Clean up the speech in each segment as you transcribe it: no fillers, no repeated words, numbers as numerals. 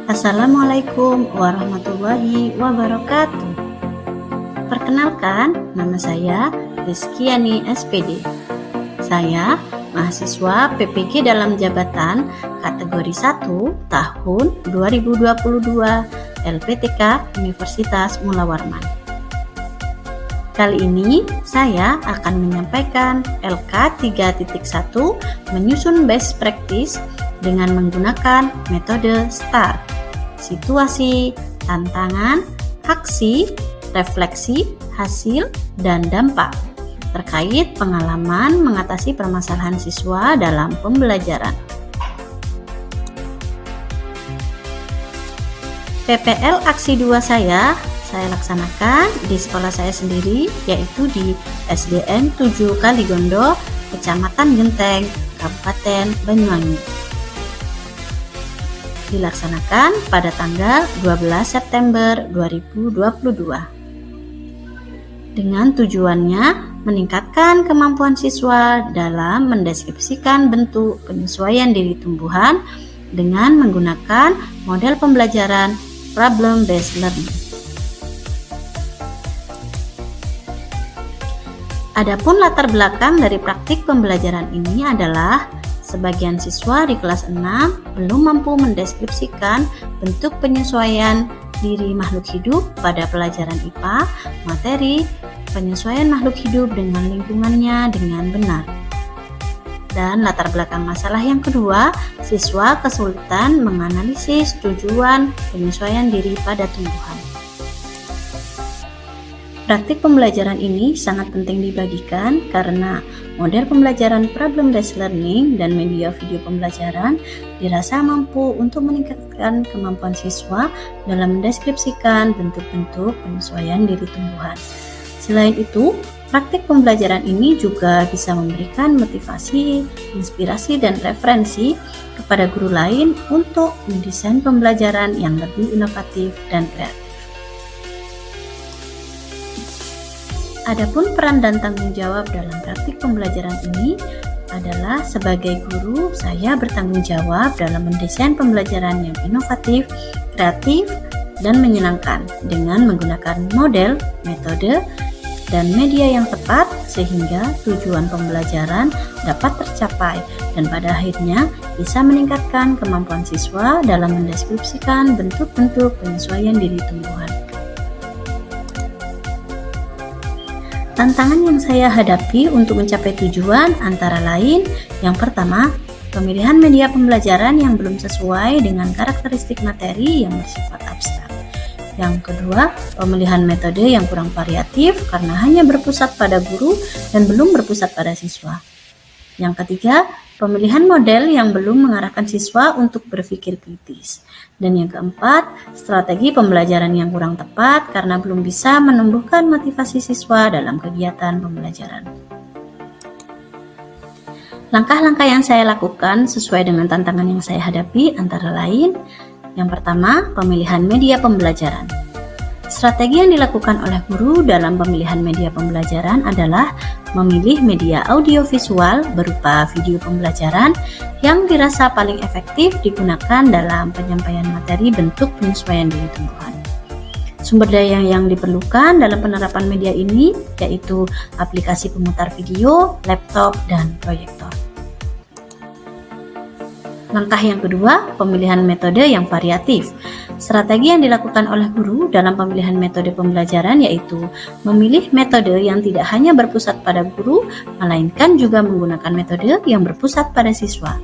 Assalamualaikum warahmatullahi wabarakatuh. Perkenalkan, nama saya Rizkyani SPD. Saya mahasiswa PPG dalam jabatan kategori 1 tahun 2022 LPTK Universitas Mula Warman. Kali ini saya akan menyampaikan LK 3.1 menyusun best practice dengan menggunakan metode STAR, situasi, tantangan, aksi, refleksi, hasil, dan dampak terkait pengalaman mengatasi permasalahan siswa dalam pembelajaran. PPL aksi 2 saya laksanakan di sekolah saya sendiri, yaitu di SDN 7 Kaligondo, Kecamatan Genteng, Kabupaten Banyuwangi. Dilaksanakan pada tanggal 12 September 2022. Dengan tujuannya meningkatkan kemampuan siswa dalam mendeskripsikan bentuk penyesuaian diri tumbuhan dengan menggunakan model pembelajaran problem-based learning. Adapun latar belakang dari praktik pembelajaran ini adalah sebagian siswa di kelas 6 belum mampu mendeskripsikan bentuk penyesuaian diri makhluk hidup pada pelajaran IPA, materi penyesuaian makhluk hidup dengan lingkungannya dengan benar. Dan latar belakang masalah yang kedua, siswa kesulitan menganalisis tujuan penyesuaian diri pada tumbuhan. Praktik pembelajaran ini sangat penting dibagikan karena model pembelajaran problem-based learning dan media video pembelajaran dirasa mampu untuk meningkatkan kemampuan siswa dalam mendeskripsikan bentuk-bentuk penyesuaian diri tumbuhan. Selain itu, praktik pembelajaran ini juga bisa memberikan motivasi, inspirasi, dan referensi kepada guru lain untuk mendesain pembelajaran yang lebih inovatif dan kreatif. Adapun peran dan tanggung jawab dalam praktik pembelajaran ini adalah sebagai guru, saya bertanggung jawab dalam mendesain pembelajaran yang inovatif, kreatif, dan menyenangkan dengan menggunakan model, metode, dan media yang tepat sehingga tujuan pembelajaran dapat tercapai dan pada akhirnya bisa meningkatkan kemampuan siswa dalam mendeskripsikan bentuk-bentuk penyesuaian diri tumbuhan. Tantangan yang saya hadapi untuk mencapai tujuan antara lain, yang pertama, pemilihan media pembelajaran yang belum sesuai dengan karakteristik materi yang bersifat abstrak. Yang kedua, pemilihan metode yang kurang variatif karena hanya berpusat pada guru dan belum berpusat pada siswa. Yang ketiga, pemilihan model yang belum mengarahkan siswa untuk berpikir kritis. Dan yang keempat, strategi pembelajaran yang kurang tepat karena belum bisa menumbuhkan motivasi siswa dalam kegiatan pembelajaran. Langkah-langkah yang saya lakukan sesuai dengan tantangan yang saya hadapi antara lain, yang pertama, pemilihan media pembelajaran. Strategi yang dilakukan oleh guru dalam pemilihan media pembelajaran adalah memilih media audiovisual berupa video pembelajaran yang dirasa paling efektif digunakan dalam penyampaian materi bentuk penyesuaian diri tumbuhan. Sumber daya yang diperlukan dalam penerapan media ini yaitu aplikasi pemutar video, laptop, dan proyektor. Langkah yang kedua, pemilihan metode yang variatif. Strategi yang dilakukan oleh guru dalam pemilihan metode pembelajaran yaitu memilih metode yang tidak hanya berpusat pada guru, melainkan juga menggunakan metode yang berpusat pada siswa.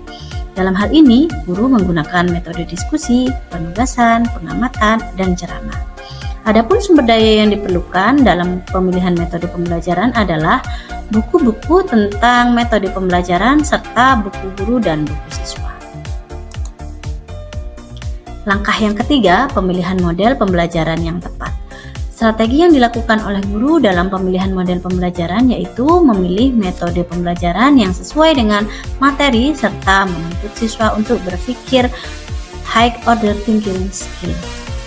Dalam hal ini, guru menggunakan metode diskusi, penugasan, pengamatan, dan ceramah. Adapun sumber daya yang diperlukan dalam pemilihan metode pembelajaran adalah buku-buku tentang metode pembelajaran serta buku guru dan buku siswa. Langkah yang ketiga, pemilihan model pembelajaran yang tepat. Strategi yang dilakukan oleh guru dalam pemilihan model pembelajaran yaitu memilih metode pembelajaran yang sesuai dengan materi serta menuntut siswa untuk berpikir high order thinking skill.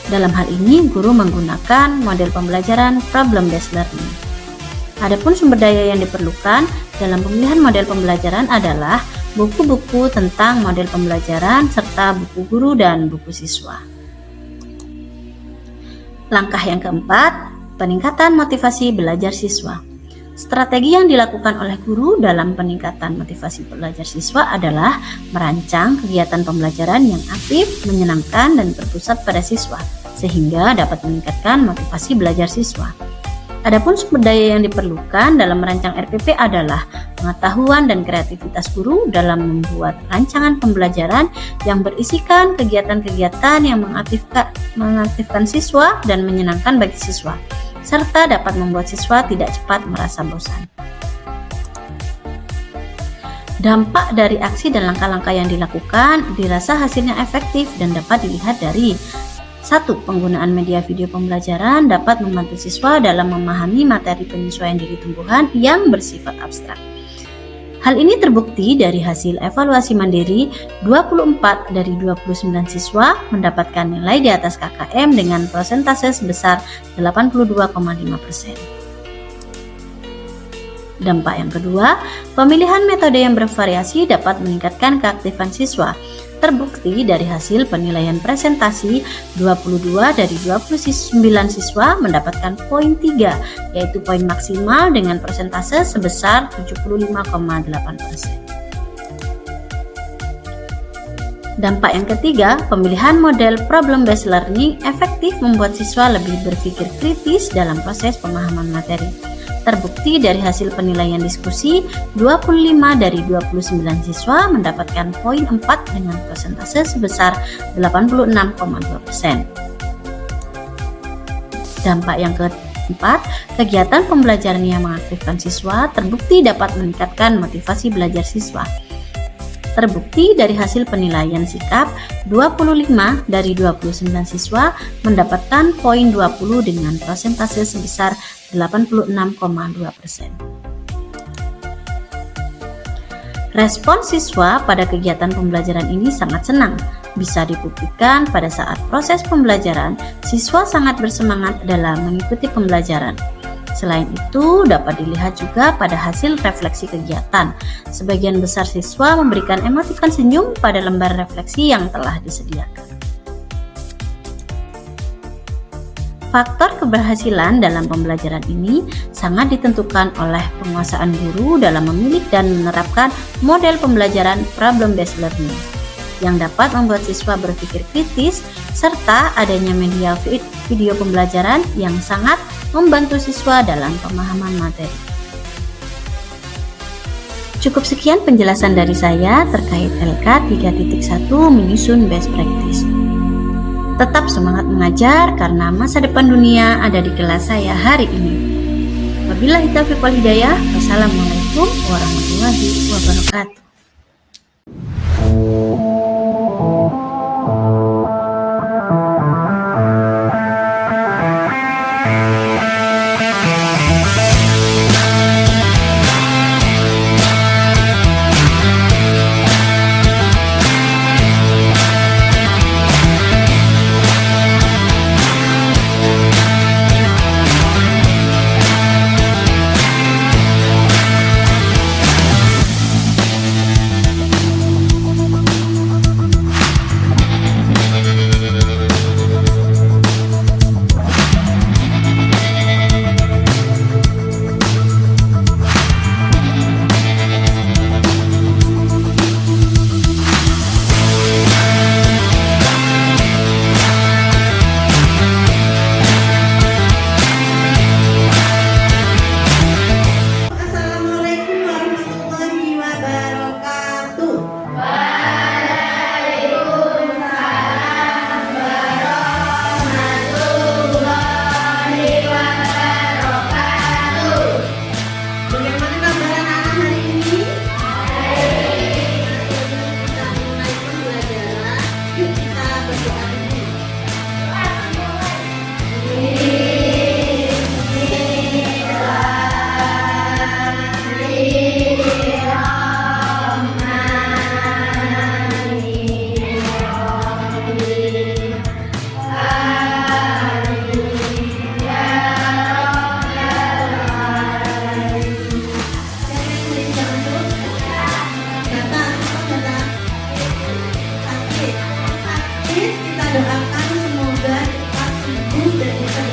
Dalam hal ini, guru menggunakan model pembelajaran problem-based learning. Adapun sumber daya yang diperlukan dalam pemilihan model pembelajaran adalah buku-buku tentang model pembelajaran serta buku guru dan buku siswa. Langkah yang keempat, peningkatan motivasi belajar siswa. Strategi yang dilakukan oleh guru dalam peningkatan motivasi belajar siswa adalah merancang kegiatan pembelajaran yang aktif, menyenangkan, dan berpusat pada siswa, sehingga dapat meningkatkan motivasi belajar siswa. Adapun sumber daya yang diperlukan dalam merancang RPP adalah pengetahuan dan kreativitas guru dalam membuat rancangan pembelajaran yang berisikan kegiatan-kegiatan yang mengaktifkan siswa dan menyenangkan bagi siswa, serta dapat membuat siswa tidak cepat merasa bosan. Dampak dari aksi dan langkah-langkah yang dilakukan dirasa hasilnya efektif dan dapat dilihat dari 1. Penggunaan media video pembelajaran dapat membantu siswa dalam memahami materi penyesuaian diri tumbuhan yang bersifat abstrak. Hal ini terbukti dari hasil evaluasi mandiri, 24 dari 29 siswa mendapatkan nilai di atas KKM dengan persentase sebesar 82,5%. Dampak yang kedua, pemilihan metode yang bervariasi dapat meningkatkan keaktifan siswa. Terbukti dari hasil penilaian presentasi, 22 dari 29 siswa mendapatkan poin 3, yaitu poin maksimal dengan persentase sebesar 75,8%. Dampak yang ketiga, pemilihan model problem-based learning efektif membuat siswa lebih berpikir kritis dalam proses pemahaman materi. Terbukti dari hasil penilaian diskusi, 25 dari 29 siswa mendapatkan poin 4 dengan persentase sebesar 86,2%. Dampak yang keempat, kegiatan pembelajaran yang mengaktifkan siswa terbukti dapat meningkatkan motivasi belajar siswa. Terbukti dari hasil penilaian sikap, 25 dari 29 siswa mendapatkan poin 20 dengan persentase sebesar 86,2%. Respon siswa pada kegiatan pembelajaran ini sangat senang. Bisa dibuktikan pada saat proses pembelajaran, siswa sangat bersemangat dalam mengikuti pembelajaran. Selain itu, dapat dilihat juga pada hasil refleksi kegiatan. Sebagian besar siswa memberikan emotikon senyum pada lembar refleksi yang telah disediakan. Faktor keberhasilan dalam pembelajaran ini sangat ditentukan oleh penguasaan guru dalam memilih dan menerapkan model pembelajaran problem-based learning yang dapat membuat siswa berpikir kritis, serta adanya media video pembelajaran yang sangat membantu siswa dalam pemahaman materi. Cukup sekian penjelasan dari saya terkait LK 3.1 menyusun best practice. Tetap semangat mengajar karena masa depan dunia ada di kelas saya hari ini. Wabillahi taufiq wal hidayah. Wassalamualaikum warahmatullahi wabarakatuh. Kita doakan semoga cepat sembuh dan bisa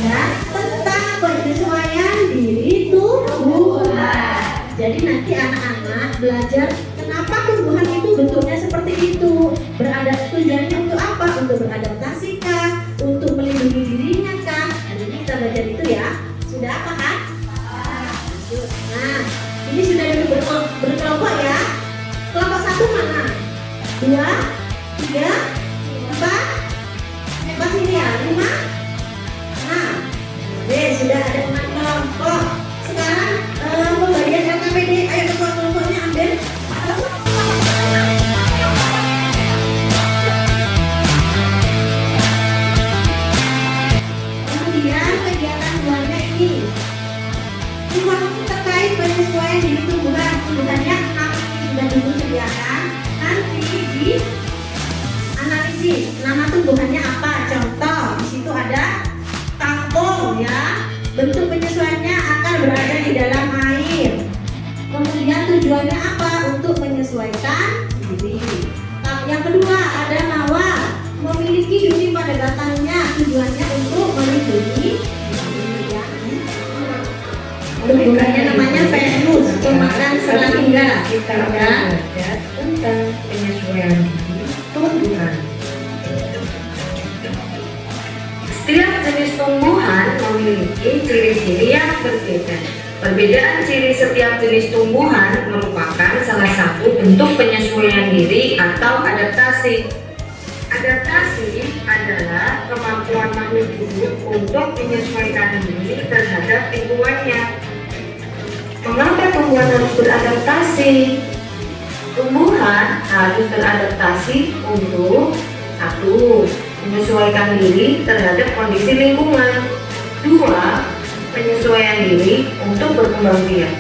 ya tentang penyesuaian diri tumbuhan. Jadi nanti anak-anak belajar kenapa tumbuhan itu bentuknya seperti itu. Tujuannya untuk apa? Untuk beradaptasi kah? Untuk melindungi dirinya kah? Jadi kita belajar itu ya. Sudah apa kan? Nah, ini sudah berkelompok ya. Kelompok 1 mana? 2, 3, 4, pas ini ya, 5. Nah, sudah ada 6 kelompok. Sekarang pembagian LKPD, ayo kelompok-kelompoknya ambil. Kemudian kegiatan keluarga ini informasi terkait penyesuaian diri tumbuhan. Tumbuhannya sudah dulu sediakan. Nanti di analisis nama tumbuhannya apa. Contoh di situ ada kangkung ya. Bentuk penyesuaiannya akan berada di dalam air. Kemudian tujuannya apa? Untuk menyesuaikan diri. Yang kedua ada mawar, memiliki duri pada batangnya. Tujuannya untuk melindungi diri. Tumbuhannya namanya Venus, pemakan serangga. Kita belajar tentang penyesuaian diri tumbuhan. Setiap jenis tumbuhan memiliki ciri-ciri yang berbeda. Perbedaan ciri setiap jenis tumbuhan merupakan salah satu bentuk penyesuaian diri atau adaptasi. Adaptasi adalah kemampuan makhluk hidup untuk menyesuaikan diri terhadap lingkungannya. Mengapa tumbuhan harus beradaptasi? Tumbuhan harus beradaptasi untuk 1. Menyesuaikan diri terhadap kondisi lingkungan. 2. Menyesuaikan diri untuk berkembang biak.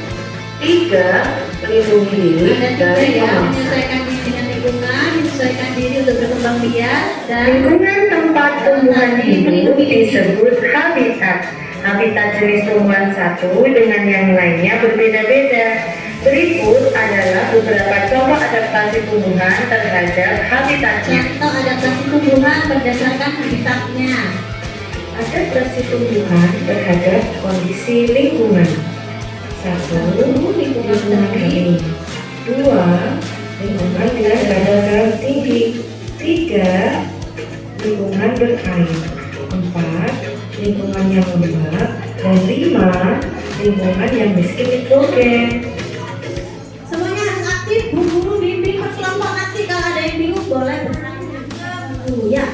3. Melindungi diri dari menyesuaikan diri dengan lingkungan, menyesuaikan diri untuk berkembang biak, dan lingkungan tempat tumbuhan hidup disebut habitat. Habitat jenis tumbuhan satu dengan yang lainnya berbeda-beda. Berikut adalah beberapa contoh adaptasi tumbuhan terhadap habitatnya. Contoh adaptasi tumbuhan berdasarkan habitatnya. Adaptasi tumbuhan terhadap kondisi lingkungan. 1. Lingkungan kering. 2. Lingkungan dengan kadar tinggi. 3. Lingkungan berair. 4. Lingkungan yang lembab. Dan 5. Lingkungan yang miskin nitrogen. Semuanya harus aktif. Bu guru bimbing per kelompok. Nanti kalau ada yang bingung boleh bertanya ke guru ya.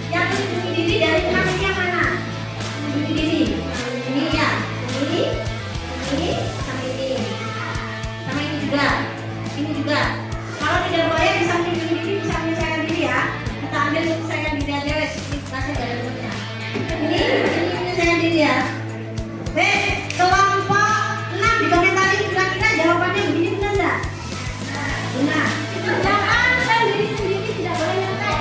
Yang melindungi diri dari teman yang mana? Melindungi diri. Ini ya. Ini sama ini. Sama ini juga. Ini juga. Kalau tidak boleh bisa melindungi diri, bisa menyelesaikan diri ya. Kita ambil menyelesaikan diri aja wes. Ini kasih dari mulutnya. Ini menyelesaikan diri ya. Kelompok 6 dikomentari kira-kira jawabannya begini benar enggak? Benar. Jangan saya diri sendiri tidak boleh nyantai.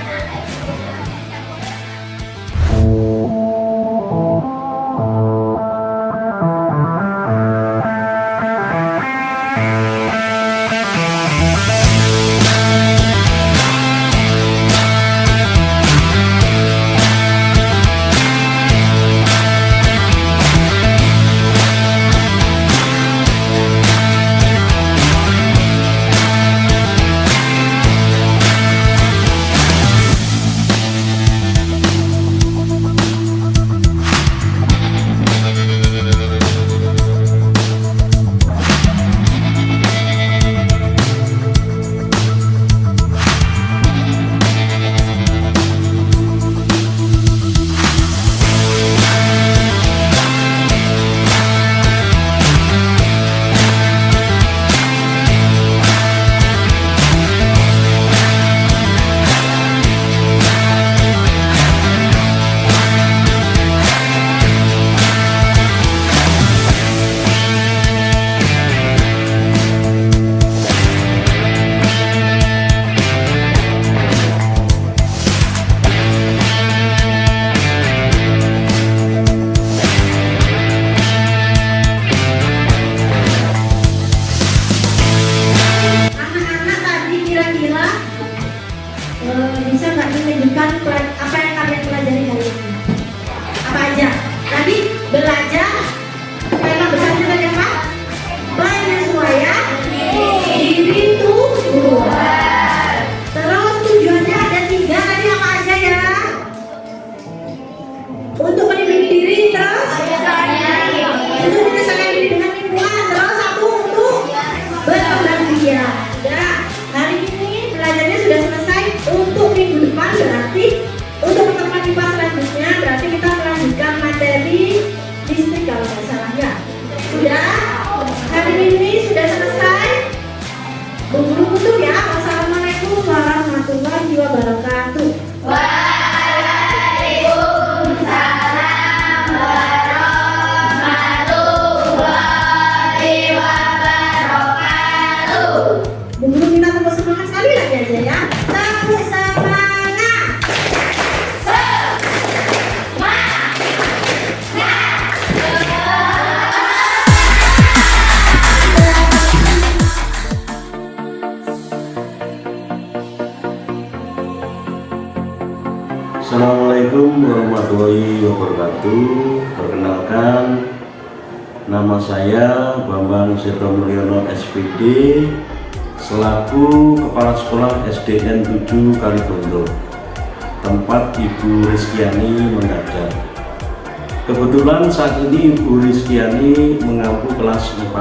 Bisa nggak menunjukkan apa yang kalian pelajari hari ini? Apa aja? Tadi belajar tema besarnya tadi apa? Penyesuaian diri Tuhan. Terus tujuannya ada 3 tadi apa aja ya? Untuk melindungi diri, terus untuk menyelesaikan diri dengan lingkungan, terus 1 untuk berkembang biak. Ya, hari ini belajarnya sudah selesai. Untuk minggu depan berarti untuk pertemuan IPA selanjutnya berarti kita melanjutkan materi listrik kalau nggak salah ya. Sudah? Hari ini sudah selesai. Guru tutup ya. Wassalamualaikum warahmatullahi wabarakatuh. Waalaikumsalam warahmatullahi wabarakatuh. Bu Guru minta tepuk semangat sekali lagi aja ya. Tepuk semangat. Assalamualaikum warahmatullahi wabarakatuh. Perkenalkan, nama saya Bambang Seto Mulyono SPD selaku Kepala Sekolah SDN 7 Kalibondo, tempat Ibu Rizkyani mengajar. Kebetulan saat ini Ibu Rizkyani mengampu kelas 4.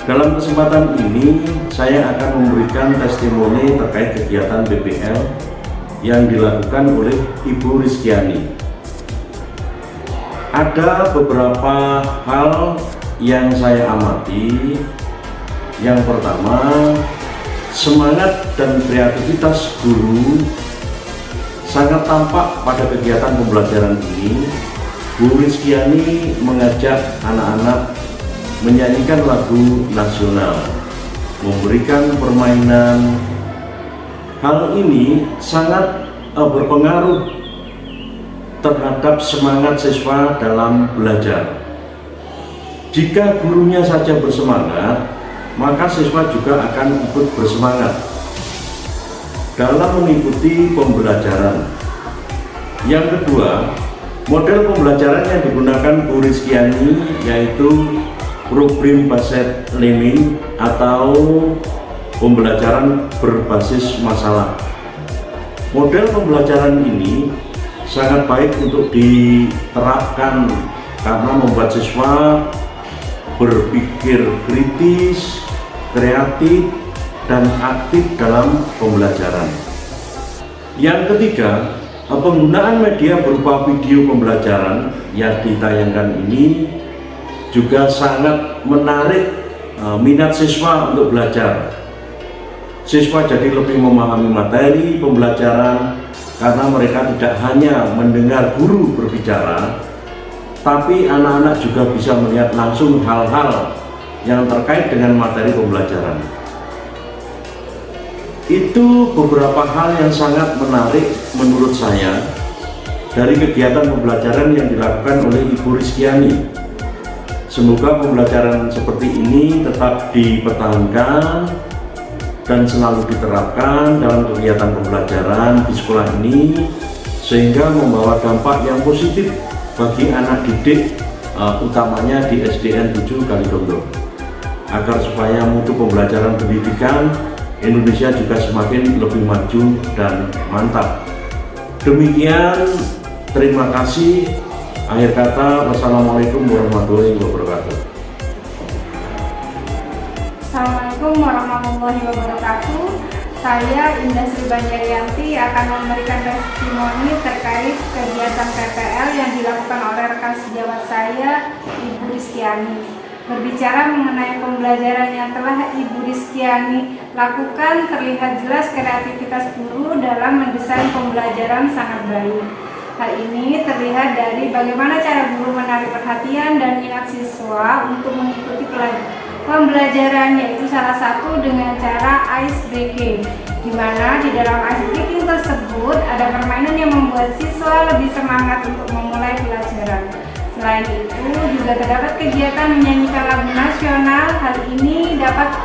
Dalam kesempatan ini saya akan memberikan testimoni terkait kegiatan BPL yang dilakukan oleh Ibu Rizkyani. Ada beberapa hal yang saya amati. Yang pertama, semangat dan kreativitas guru sangat tampak pada kegiatan pembelajaran ini. Bu Rizkyani mengajak anak-anak menyanyikan lagu nasional, memberikan permainan. Hal ini sangat berpengaruh terhadap semangat siswa dalam belajar. Jika gurunya saja bersemangat, maka siswa juga akan ikut bersemangat. dalam mengikuti pembelajaran. Yang kedua, model pembelajaran yang digunakan Bu Rizkyani yaitu problem based learning atau pembelajaran berbasis masalah. Model pembelajaran ini sangat baik untuk diterapkan karena membuat siswa berpikir kritis, kreatif, dan aktif dalam pembelajaran. Yang ketiga, penggunaan media berupa video pembelajaran yang ditayangkan ini juga sangat menarik minat siswa untuk belajar. Siswa jadi lebih memahami materi pembelajaran karena mereka tidak hanya mendengar guru berbicara, tapi anak-anak juga bisa melihat langsung hal-hal yang terkait dengan materi pembelajaran. Itu beberapa hal yang sangat menarik menurut saya dari kegiatan pembelajaran yang dilakukan oleh Ibu Rizkyani. Semoga pembelajaran seperti ini tetap dipertahankan dan selalu diterapkan dalam kegiatan pembelajaran di sekolah ini, sehingga membawa dampak yang positif bagi anak didik, utamanya di SDN 7 Kalidondo, agar supaya mutu pembelajaran pendidikan Indonesia juga semakin lebih maju dan mantap. Demikian, terima kasih. Akhir kata, wassalamualaikum warahmatullahi wabarakatuh. Assalamualaikum warahmatullahi wabarakatuh. Saya Indah Sri Banjaryanti akan memberikan testimoni terkait kegiatan PPL yang dilakukan oleh rekan sejawat saya, Ibu Rizkyani. Berbicara mengenai pembelajaran yang telah Ibu Rizkyani lakukan, terlihat jelas kreativitas guru dalam mendesain pembelajaran sangat baik. Hal ini terlihat dari bagaimana cara guru menarik perhatian dan minat siswa untuk mengikuti pembelajaran, yaitu salah satu dengan cara ice breaking, di mana di dalam ice breaking tersebut ada permainan yang membuat siswa lebih semangat untuk memulai pelajaran. Selain itu, juga terdapat kegiatan menyanyikan lagu nasional. Hal ini dapat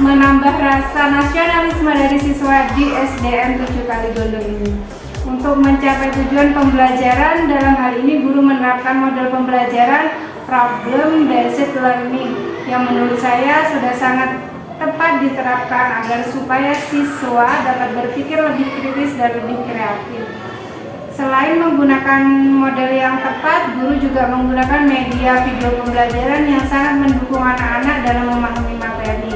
menambah rasa nasionalisme dari siswa di SDN 7 Kalidondo ini. Untuk mencapai tujuan pembelajaran, dalam hal ini guru menerapkan model pembelajaran problem based learning yang menurut saya sudah sangat tepat diterapkan agar supaya siswa dapat berpikir lebih kritis dan lebih kreatif. Selain menggunakan model yang tepat, guru juga menggunakan media video pembelajaran yang sangat mendukung anak-anak dalam memahami materi.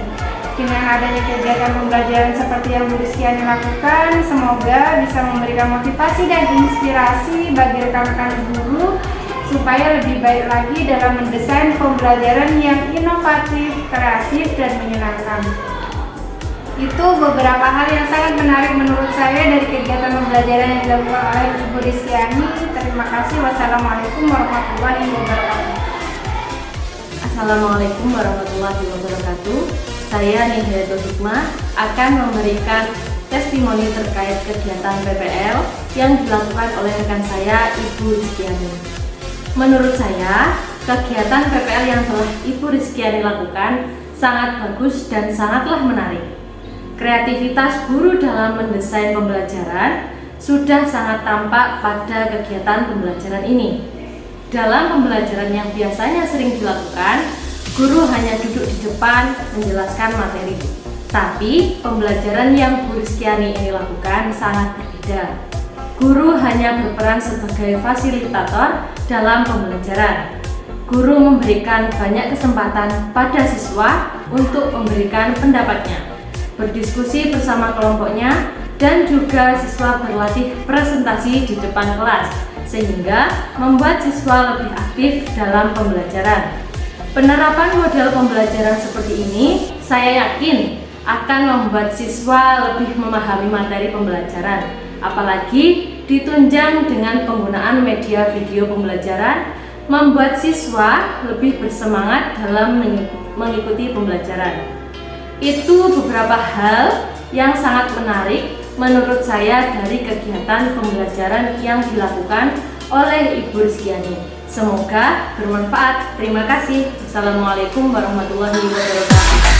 Dengan adanya kegiatan pembelajaran seperti yang Bu Rizkyani lakukan, semoga bisa memberikan motivasi dan inspirasi bagi rekan-rekan guru supaya lebih baik lagi dalam mendesain pembelajaran yang inovatif, kreatif, dan menyenangkan. Itu beberapa hal yang sangat menarik menurut saya dari kegiatan pembelajaran yang dilakukan oleh Ibu Rizkyani. Terima kasih. Wassalamualaikum warahmatullahi wabarakatuh. Assalamualaikum warahmatullahi wabarakatuh. Saya Nihidatul Hikmah akan memberikan testimoni terkait kegiatan PPL yang dilakukan oleh rekan saya, Ibu Rizkyani. Menurut saya, kegiatan PPL yang telah Ibu Rizkyani lakukan sangat bagus dan sangatlah menarik. Kreativitas guru dalam mendesain pembelajaran sudah sangat tampak pada kegiatan pembelajaran ini. Dalam pembelajaran yang biasanya sering dilakukan, guru hanya duduk di depan menjelaskan materi. Tapi pembelajaran yang Bu Rizkyani ini lakukan sangat berbeda. Guru hanya berperan sebagai fasilitator dalam pembelajaran. Guru memberikan banyak kesempatan pada siswa untuk memberikan pendapatnya, berdiskusi bersama kelompoknya, dan juga siswa berlatih presentasi di depan kelas, sehingga membuat siswa lebih aktif dalam pembelajaran. Penerapan model pembelajaran seperti ini, saya yakin akan membuat siswa lebih memahami materi pembelajaran, apalagi ditunjang dengan penggunaan media video pembelajaran, membuat siswa lebih bersemangat dalam mengikuti pembelajaran. Itu beberapa hal yang sangat menarik menurut saya dari kegiatan pembelajaran yang dilakukan oleh Ibu Rizkyani. Semoga bermanfaat. Terima kasih. Assalamualaikum warahmatullahi wabarakatuh.